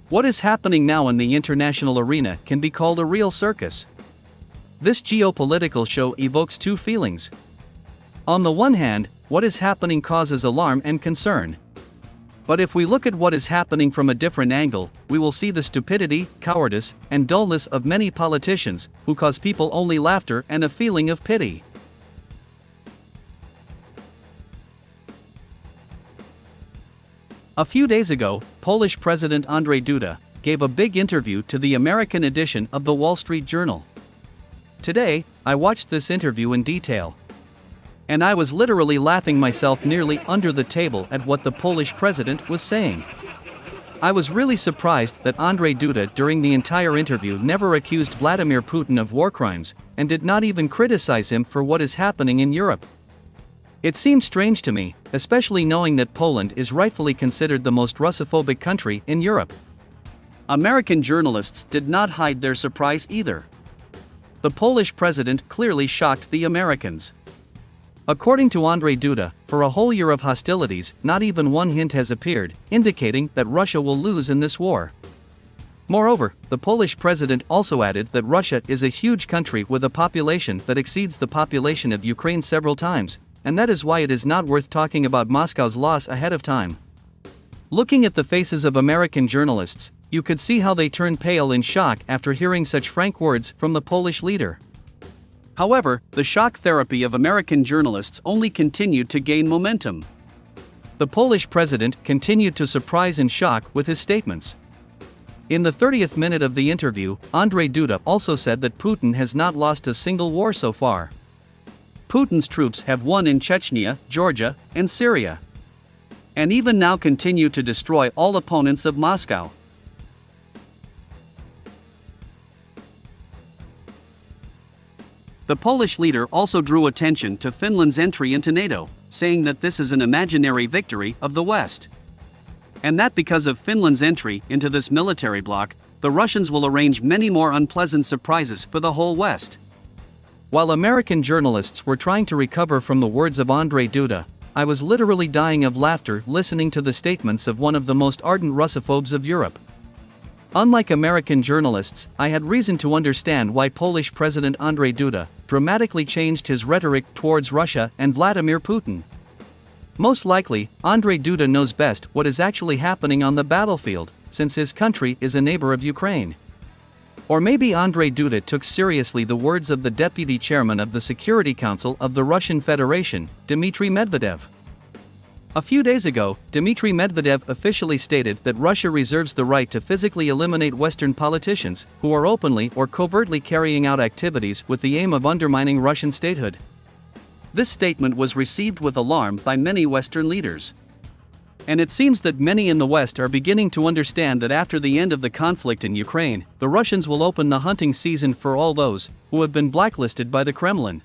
What is happening now in the international arena can be called a real circus. This geopolitical show evokes two feelings. On the one hand, what is happening causes alarm and concern. But if we look at what is happening from a different angle, we will see the stupidity, cowardice, and dullness of many politicians, who cause people only laughter and a feeling of pity. A few days ago, Polish President Andrzej Duda gave a big interview to the American edition of the Wall Street Journal. Today, I watched this interview in detail. And I was literally laughing myself nearly under the table at what the Polish president was saying. I was really surprised that Andrzej Duda during the entire interview never accused Vladimir Putin of war crimes, and did not even criticize him for what is happening in Europe. It seemed strange to me, especially knowing that Poland is rightfully considered the most Russophobic country in Europe. American journalists did not hide their surprise either. The Polish president clearly shocked the Americans. According to Andrzej Duda, for a whole year of hostilities, not even one hint has appeared, indicating that Russia will lose in this war. Moreover, the Polish president also added that Russia is a huge country with a population that exceeds the population of Ukraine several times, and that is why it is not worth talking about Moscow's loss ahead of time. Looking at the faces of American journalists, you could see how they turned pale in shock after hearing such frank words from the Polish leader. However, the shock therapy of American journalists only continued to gain momentum. The Polish president continued to surprise and shock with his statements. In the 30th minute of the interview, Andrzej Duda also said that Putin has not lost a single war so far. Putin's troops have won in Chechnya, Georgia, and Syria, and even now continue to destroy all opponents of Moscow. The Polish leader also drew attention to Finland's entry into NATO, saying that this is an imaginary victory of the West. And that because of Finland's entry into this military bloc, the Russians will arrange many more unpleasant surprises for the whole West. While American journalists were trying to recover from the words of Andrzej Duda, I was literally dying of laughter listening to the statements of one of the most ardent Russophobes of Europe. Unlike American journalists, I had reason to understand why Polish President Andrzej Duda dramatically changed his rhetoric towards Russia and Vladimir Putin. Most likely, Andrzej Duda knows best what is actually happening on the battlefield, since his country is a neighbor of Ukraine. Or maybe Andrzej Duda took seriously the words of the deputy chairman of the Security Council of the Russian Federation, Dmitry Medvedev. A few days ago, Dmitry Medvedev officially stated that Russia reserves the right to physically eliminate Western politicians who are openly or covertly carrying out activities with the aim of undermining Russian statehood. This statement was received with alarm by many Western leaders. And it seems that many in the West are beginning to understand that after the end of the conflict in Ukraine, the Russians will open the hunting season for all those who have been blacklisted by the Kremlin.